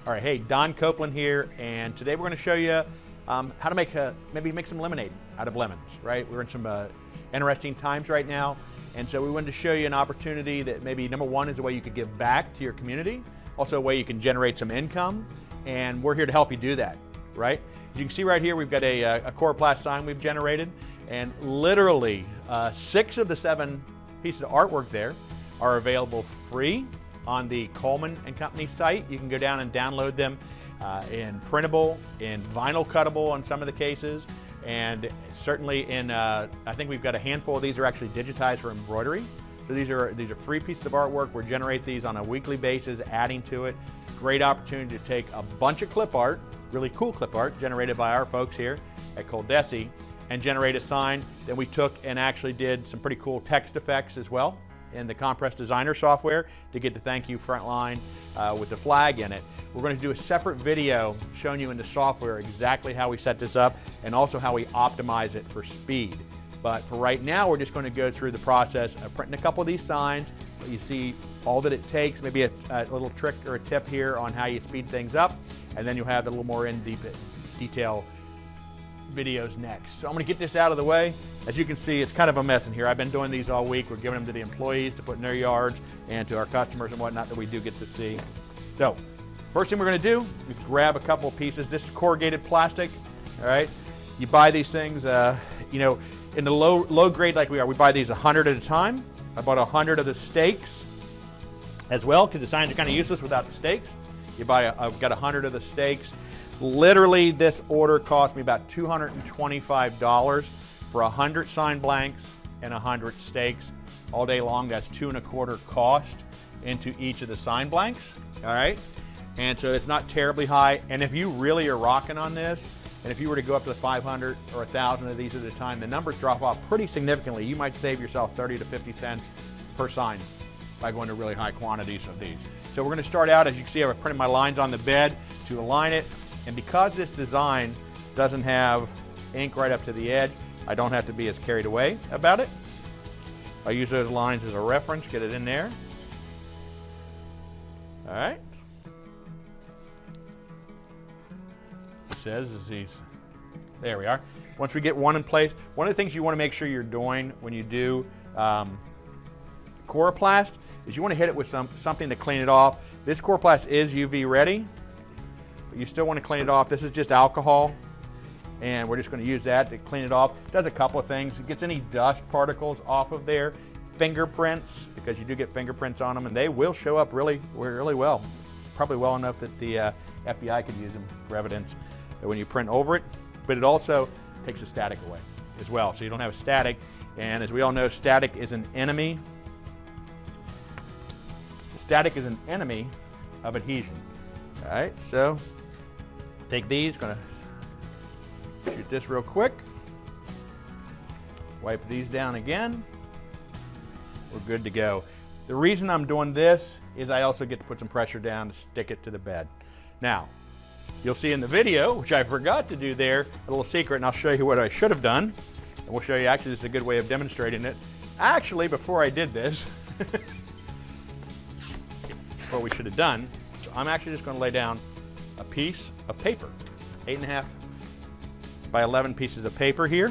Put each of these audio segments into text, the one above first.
All right, hey, Don Copeland here, and today we're going to show you how to maybe make some lemonade out of lemons, right? We're in some interesting times right now, and so we wanted to show you an opportunity that maybe number one is a way you could give back to your community, also a way you can generate some income, and we're here to help you do that, right? As you can see right here, we've got a Chloroplast sign we've generated, and literally 6 of the 7 pieces of artwork there are available free on the Coleman & Company site. You can go down and download them in printable, in vinyl cuttable in some of the cases, and certainly in, I think we've got a handful of these are actually digitized for embroidery. So these are free pieces of artwork. We generate these on a weekly basis, adding to it. Great opportunity to take a bunch of clip art, really cool clip art generated by our folks here at ColDesi, and generate a sign. Then we took and actually did some pretty cool text effects as well in the Compress Designer software to get the thank you front line with the flag in it. We're going to do a separate video showing you in the software exactly how we set this up and also how we optimize it for speed. But for right now, we're just going to go through the process of printing a couple of these signs. You see all that it takes, maybe a little trick or a tip here on how you speed things up, and then you'll have a little more in detail videos next. So I'm going to get this out of the way. As you can see, it's kind of a mess in here. I've been doing these all week. We're giving them to the employees to put in their yards and to our customers and whatnot that we do get to see. So first thing we're going to do is grab a couple of pieces. This is corrugated plastic. All right, you buy these things, you know, in the low grade like we are, we buy these 100 at a time. I bought 100 of the stakes as well because the signs are kind of useless without the stakes. I've got 100 of the stakes. Literally, this order cost me about $225 for 100 sign blanks and 100 stakes all day long. That's $2.25 cost into each of the sign blanks. All right, and so it's not terribly high. And if you really are rocking on this, and if you were to go up to 500 or 1,000 of these at a time, the numbers drop off pretty significantly. You might save yourself 30 to 50 cents per sign by going to really high quantities of these. So we're going to start out, as you can see, I've printed my lines on the bed to align it. And because this design doesn't have ink right up to the edge, I don't have to be as carried away about it. I use those lines as a reference, get it in there. All right. It says is these, there we are. Once we get one in place, one of the things you want to make sure you're doing when you do Chloroplast is you want to hit it with something to clean it off. This Chloroplast is UV ready, but you still want to clean it off. This is just alcohol, and we're just going to use that to clean it off. It does a couple of things. It gets any dust particles off of there, fingerprints, because you do get fingerprints on them, and they will show up really, really well. Probably well enough that the FBI could use them for evidence when you print over it, but it also takes the static away as well, so you don't have static. And as we all know, static is an enemy. Static is an enemy of adhesion. All right, so take these, gonna shoot this real quick. Wipe these down again. We're good to go. The reason I'm doing this is I also get to put some pressure down to stick it to the bed. Now, you'll see in the video, which I forgot to do there, a little secret, and I'll show you what I should have done. And we'll show you, actually, this is a good way of demonstrating it. Actually, before I did this, what we should have done, so I'm actually just going to lay down a piece of paper, 8.5 by 11 pieces of paper here.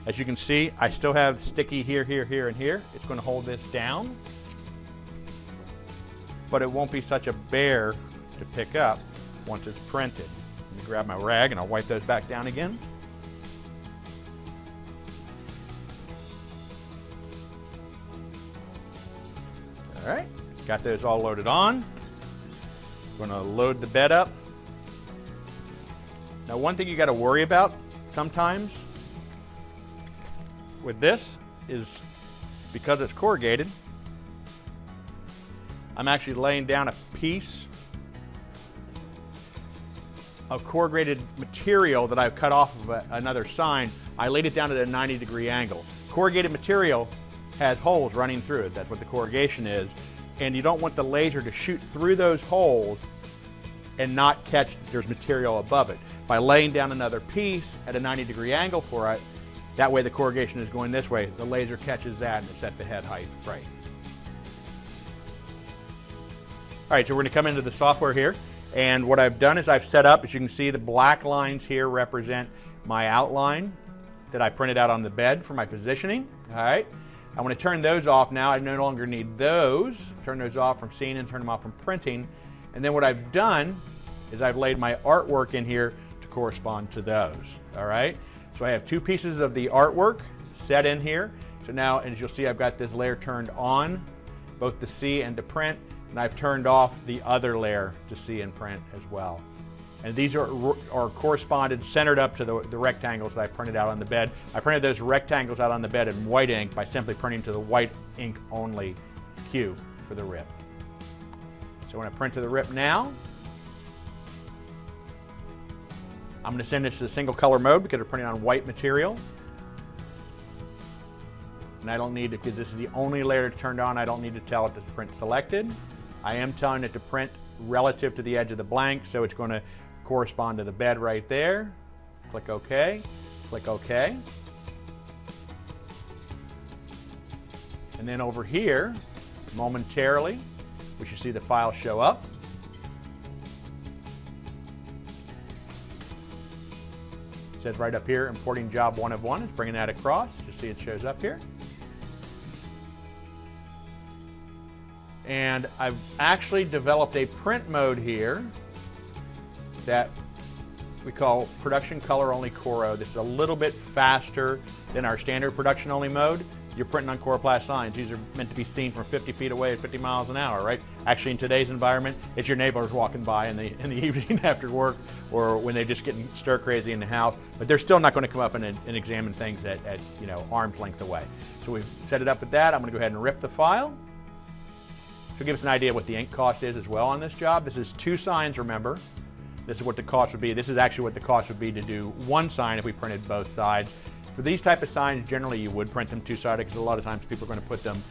As you can see, I still have sticky here, here, here, and here. It's going to hold this down, but it won't be such a bear to pick up once it's printed. Let me grab my rag and I'll wipe those back down again. All right, got those all loaded on. We're going to load the bed up. Now, one thing you got to worry about sometimes with this is because it's corrugated, I'm actually laying down a piece of corrugated material that I've cut off of another sign. I laid it down at a 90-degree angle. Corrugated material has holes running through it. That's what the corrugation is. And you don't want the laser to shoot through those holes and not catch that there's material above it. By laying down another piece at a 90-degree angle for it, that way the corrugation is going this way. The laser catches that and it set the head height right. All right, so we're going to come into the software here, And what I've done is I've set up, as you can see, the black lines here represent my outline that I printed out on the bed for my positioning. All right. I want to turn those off now. I no longer need those. Turn those off from seeing and turn them off from printing. And then what I've done is I've laid my artwork in here to correspond to those. All right. So I have two pieces of the artwork set in here. So now, as you'll see, I've got this layer turned on, both to see and to print, and I've turned off the other layer to see and print as well. And these are corresponded, centered up to the rectangles that I printed out on the bed. I printed those rectangles out on the bed in white ink by simply printing to the white ink only cube for the rip. So when I print to the rip now, I'm going to send this to the single color mode because we're printing on white material. And I don't need to, because this is the only layer turned on, I don't need to tell it to print selected. I am telling it to print relative to the edge of the blank, so it's going to correspond to the bed right there. Click OK, click OK. And then over here, momentarily, we should see the file show up. It says right up here, importing job 1 of 1. It's bringing that across. You see it shows up here. And I've actually developed a print mode here that we call production color only Coro. This is a little bit faster than our standard production only mode. You're printing on Chloroplast signs. These are meant to be seen from 50 feet away at 50 miles an hour, right? Actually, in today's environment, it's your neighbors walking by in the evening after work, or when they're just getting stir crazy in the house. But they're still not going to come up and examine things at arm's length away. So we've set it up with that. I'm going to go ahead and rip the file. To give us an idea what the ink cost is as well on this job. This is 2 signs, remember. This is what the cost would be. This is actually what the cost would be to do 1 sign if we printed both sides. For these type of signs, generally you would print them 2-sided because a lot of times people are going to put them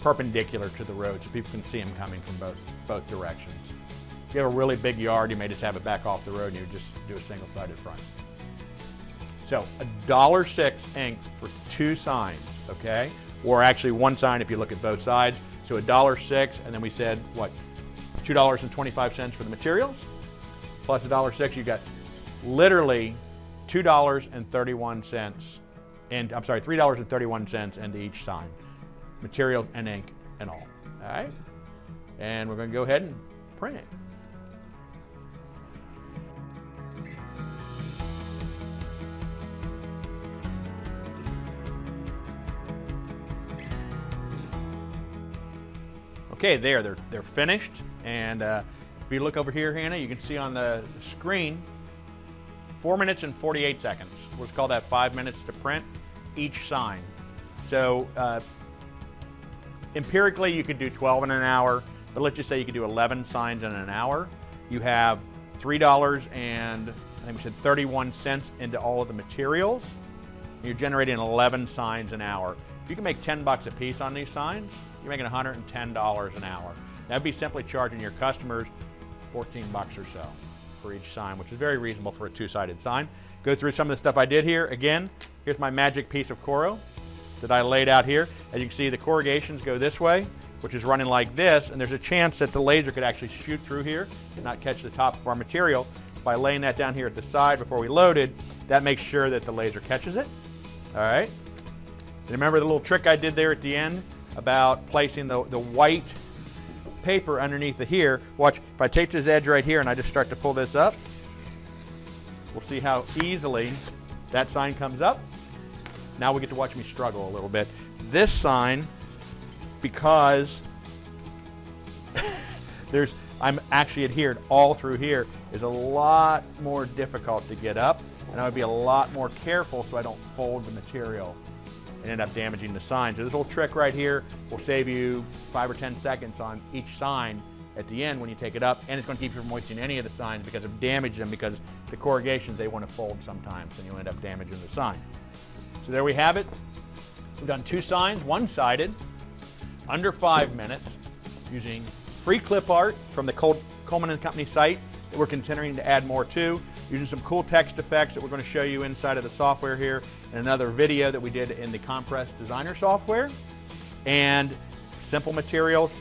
perpendicular to the road so people can see them coming from both directions. If you have a really big yard, you may just have it back off the road and you just do a single-sided front. So $1.06 ink for 2 signs, okay? Or actually 1 sign if you look at both sides. So $1.06, and then we said, what, $2.25 for the materials, plus $1.06, you got literally $2.31, and I'm sorry, $3.31 into each sign, materials and ink and all right? And we're going to go ahead and print it. Okay, they're finished, and if you look over here, Hannah, you can see on the screen 4 minutes and 48 seconds. Let's call that 5 minutes to print each sign. So empirically, you could do 12 in an hour, but let's just say you could do 11 signs in an hour. You have $3 and I think we said 31 cents into all of the materials. You're generating 11 signs an hour. If you can make 10 bucks a piece on these signs, you're making $110 an hour. That'd be simply charging your customers 14 bucks or so for each sign, which is very reasonable for a 2-sided sign. Go through some of the stuff I did here. Again, here's my magic piece of Coro that I laid out here. As you can see, the corrugations go this way, which is running like this, and there's a chance that the laser could actually shoot through here and not catch the top of our material. By laying that down here at the side before we loaded, that makes sure that the laser catches it. All right. And remember the little trick I did there at the end about placing the white paper underneath the here. Watch, if I take this edge right here and I just start to pull this up, we'll see how easily that sign comes up. Now we get to watch me struggle a little bit. This sign, because I'm actually adhered all through here, is a lot more difficult to get up, and I would be a lot more careful so I don't fold the material and end up damaging the sign. So this little trick right here will save you 5 or 10 seconds on each sign at the end when you take it up, and it's going to keep you from wasting any of the signs because of damage them, because the corrugations, they want to fold sometimes and you'll end up damaging the sign. So there we have it. We've done 2 signs, 1-sided, under 5 minutes, using free clip art from the Coleman & Company site that we're continuing to add more to, using some cool text effects that we're going to show you inside of the software here, and another video that we did in the Compress Designer software, and simple materials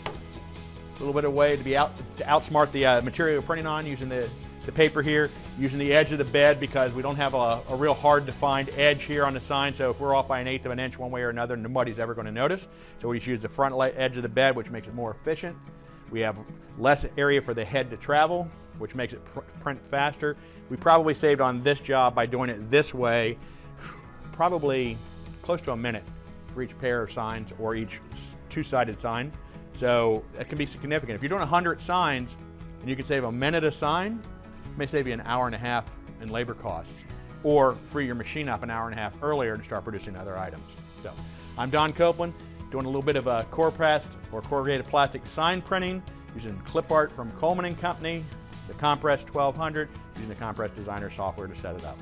little bit of way to outsmart the material you're printing on, using the paper here, using the edge of the bed because we don't have a real hard to find edge here on the sign. So if we're off by 1/8 of an inch one way or another, nobody's ever going to notice. So we just use the front edge of the bed, which makes it more efficient. We have less area for the head to travel, which makes it print faster. We probably saved on this job by doing it this way, probably close to a minute for each pair of signs or each two-sided sign. So that can be significant. If you're doing 100 signs and you can save a minute a sign, it may save you an hour and a half in labor costs, or free your machine up an hour and a half earlier to start producing other items. So I'm Don Copeland, doing a little bit of a Chloroplast or corrugated plastic sign printing using clip art from Coleman & Company, the Compress 1200, using the Compress Designer software to set it up.